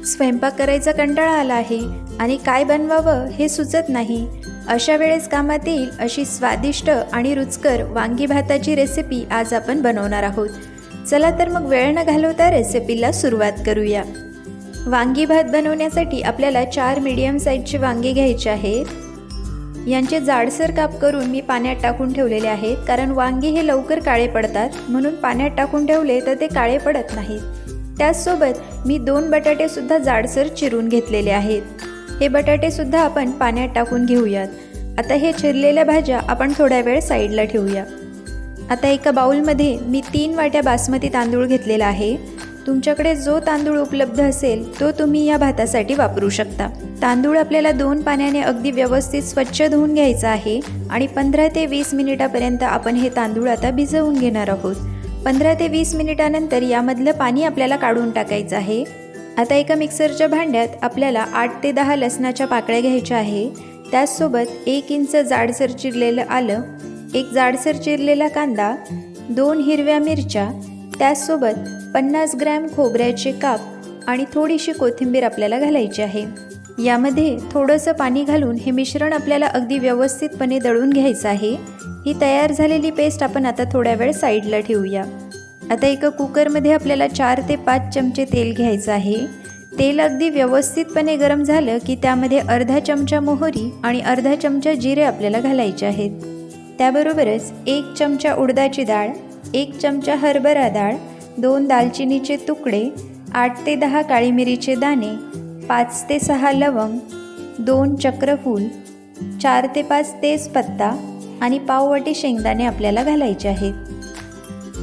स्वयंपाक करायचा कंटाळा आला आहे आणि काय बनवावं हे सुचत नाही. अशा वेळेस कामात येईल अशी स्वादिष्ट आणि रुचकर वांगी भाताची रेसिपी आज आपण बनवणार आहोत. चला तर मग वेळ न घालवता रेसिपीला सुरुवात करूया. वांगी भात बनवण्यासाठी आपल्याला 4 मीडियम साईजचे वांगे घ्यायचे आहेत. यांचे जाडसर काप करून मी पाण्यात टाकून ठेवलेले आहेत, कारण वांगी हे लवकर काळे पडतात, म्हणून पाण्यात टाकून ठेवले तर ते काळे पडत नाहीत. त्याचसोबत मी 2 बटाटे सुद्धा जाडसर चिरून घेतलेले आहेत. हे बटाटे सुद्धा आपण पाण्यात टाकून घेऊयात. आता हे चिरलेल्या भाज्या आपण थोड्या वेळ साईडला ठेवूया. आता एका बाउलमध्ये मी 3 वाट्या बासमती तांदूळ घेतलेला आहे. तुमच्याकडे जो तांदूळ उपलब्ध असेल तो तुम्ही या भातासाठी वापरू शकता. तांदूळ आपल्याला 2 पाण्याने अगदी व्यवस्थित स्वच्छ धुवून घ्यायचा आहे आणि 15 ते 20 मिनिटापर्यंत आपण हे तांदूळ आता भिजवून घेणार आहोत. 15 ते 20 मिनिटानंतर यामधलं पाणी आपल्याला काढून टाकायचं आहे. आता एका मिक्सरच्या भांड्यात आपल्याला 8 ते 10 लसणाच्या पाकळ्या घ्यायच्या आहे. त्याचसोबत 1 इंच जाडसर चिरलेलं आलं, 1 जाडसर चिरलेला कांदा, 2 हिरव्या मिरच्या, त्याचसोबत 50 ग्रॅम खोबऱ्याचे काप आणि थोडीशी कोथिंबीर आपल्याला घालायची आहे. यामध्ये थोडंसं पाणी घालून हे मिश्रण आपल्याला अगदी व्यवस्थितपणे दळून घ्यायचं आहे. ही तयार झालेली पेस्ट आपण आता थोड्या वेळ साईडला ठेवूया. आता एका कुकरमध्ये आपल्याला 4 ते 5 चमचे तेल घ्यायचं आहे. तेल अगदी व्यवस्थितपणे गरम झालं की त्यामध्ये अर्धा चमचा मोहरी आणि अर्धा चमचा जिरे आपल्याला घालायचे आहेत. त्याबरोबरच 1 चमचा उडदाची डाळ, 1 चमचा हरभरा डाळ, 2 दालचिनीचे तुकडे, 8 ते 10 काळी मिरीचे दाणे, 5 ते 6 लवंग, 2 चक्रफूल, 4 ते 5 तेजपत्ता आणि पाववाटी शेंगदाणे आपल्याला घालायचे आहेत.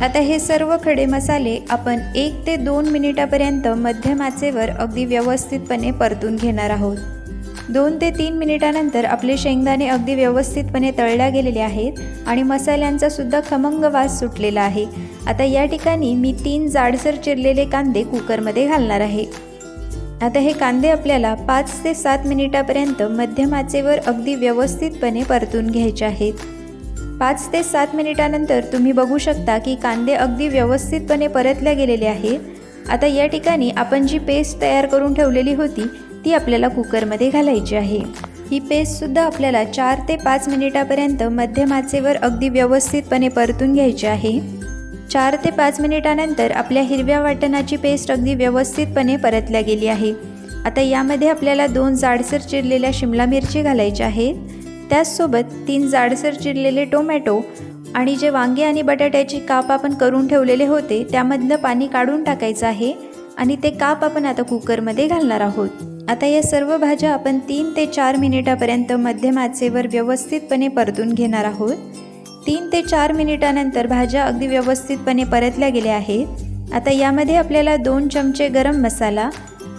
आता हे सर्व खडे मसाले आपण 1 ते 2 मिनिटापर्यंत मध्यम आचेवर अगदी व्यवस्थितपणे परतून घेणार आहोत. 2 ते 3 मिनिटानंतर आपले शेंगदाणे अगदी व्यवस्थितपणे तळल्या गेलेले आहेत आणि मसाल्यांचा सुद्धा खमंग वास सुटलेला आहे. आता या ठिकाणी मी 3 जाडसर चिरलेले कांदे कुकरमध्ये घालणार आहे. आता हे कांदे आपल्याला 5 ते 7 मिनिटापर्यंत मध्यम आचेवर अगदी व्यवस्थितपणे परतून घ्यायचे आहेत. 5 ते 7 मिनिटानंतर तुम्ही बघू शकता की कांदे अगदी व्यवस्थितपणे परतल्या गेलेले आहेत. आता या ठिकाणी आपण जी पेस्ट तयार करून ठेवलेली होती ती आपल्याला कुकरमध्ये घालायची आहे. ही पेस्टसुद्धा आपल्याला 4 ते 5 मिनिटापर्यंत मध्यम आचेवर अगदी व्यवस्थितपणे परतून घ्यायची आहे. 4 ते 5 मिनिटानंतर आपल्या हिरव्या वाटणाची पेस्ट अगदी व्यवस्थितपणे परतल्या गेली आहे. आता यामध्ये आपल्याला 2 जाडसर चिरलेल्या शिमला मिरची घालायच्या आहेत. त्याचसोबत 3 जाडसर चिरलेले टोमॅटो आणि जे वांगे आणि बटाट्याची काप आपण करून ठेवलेले होते त्यामधलं पाणी काढून टाकायचं आहे आणि ते काप आपण आता कुकरमध्ये घालणार आहोत. आता या सर्व भाज्या आपण 3 ते 4 मिनिटापर्यंत मध्यम आचेवर व्यवस्थितपणे परतून घेणार आहोत. 3 ते 4 मिनिटानंतर भाज्या अगदी व्यवस्थितपणे परतल्या गेल्या आहेत. आता यामध्ये आपल्याला 2 चमचे गरम मसाला,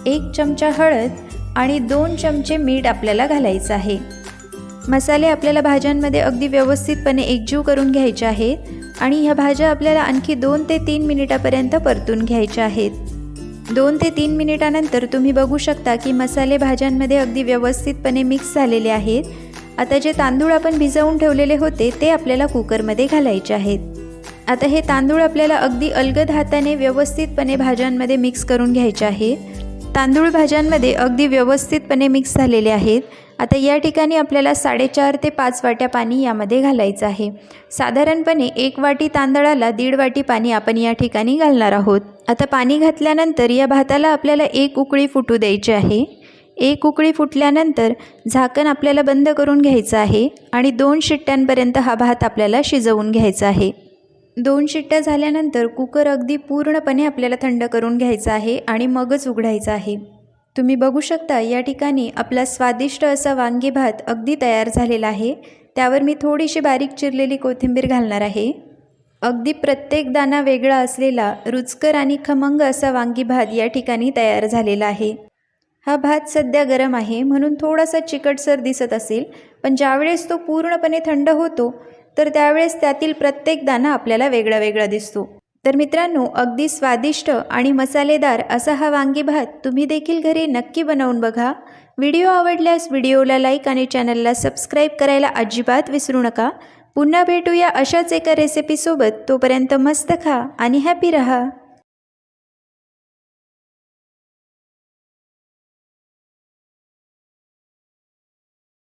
1 चमचा हळद आणि 2 चमचे मीठ आपल्याला घालायचं आहे. मसाले आपल्याला भाज्यांमध्ये अगदी व्यवस्थितपणे एकजीव करून घ्यायचे आहेत आणि ह्या भाज्या आपल्याला आणखी 2 ते 3 मिनिटापर्यंत परतून घ्यायच्या आहेत. 2 ते 3 मिनिटानंतर तुम्ही बघू शकता की मसाले भाज्यांमध्ये अगदी व्यवस्थितपणे मिक्स झालेले आहेत. आता जे तांदूळ आपण भिजवून ठेवलेले होते ते आपल्याला कुकरमध्ये घालायचे आहेत. आता हे तांदूळ आपल्याला अगदी अलगद हाताने व्यवस्थितपणे भाज्यांमध्ये मिक्स करून घ्यायचे आहेत. तांदूळ भाज्यांमध्ये अगदी व्यवस्थितपणे मिक्स झालेले आहेत. आता या ठिकाणी आपल्याला 4.5 ते 5 वाट्या पाणी यामध्ये घालायचं आहे. साधारणपणे 1 वाटी तांदळाला 1.5 वाटी पाणी आपण या ठिकाणी घालणार आहोत. आता पाणी घातल्यानंतर या भाताला आपल्याला 1 उकळी फुटू द्यायची आहे. 1 उकळी फुटल्यानंतर झाकण आपल्याला बंद करून घ्यायचं आहे आणि 2 शिट्ट्यांपर्यंत हा भात आपल्याला शिजवून घ्यायचा आहे. 2 शिट्ट्या झाल्यानंतर कुकर अगदी पूर्णपणे आपल्याला थंड करून घ्यायचा आहे आणि मगच उघडायचा आहे. तुम्ही बघू शकता या ठिकाणी आपला स्वादिष्ट असा वांगी भात अगदी तयार झालेला आहे. त्यावर मी थोडीशी बारीक चिरलेली कोथिंबीर घालणार आहे. अगदी प्रत्येक दाणा वेगळा असलेला रुचकर आणि खमंग असा वांगी भात या ठिकाणी तयार झालेला आहे. हा भात सध्या गरम आहे म्हणून थोडासा चिकटसर दिसत असेल, पण ज्यावेळेस तो पूर्णपणे थंड होतो तर त्यावेळेस त्यातील प्रत्येक दाणा आपल्याला वेगळा वेगळा दिसतो. तर मित्रांनो, अगदी स्वादिष्ट आणि मसालेदार असा हा वांगी भात तुम्ही देखील घरी नक्की बनवून बघा. व्हिडिओ आवडल्यास व्हिडिओला लाईक आणि चॅनलला सबस्क्राईब करायला अजिबात विसरू नका. पुन्हा भेटूया अशाच एका रेसिपीसोबत. तोपर्यंत मस्त खा आणि हॅपी रहा.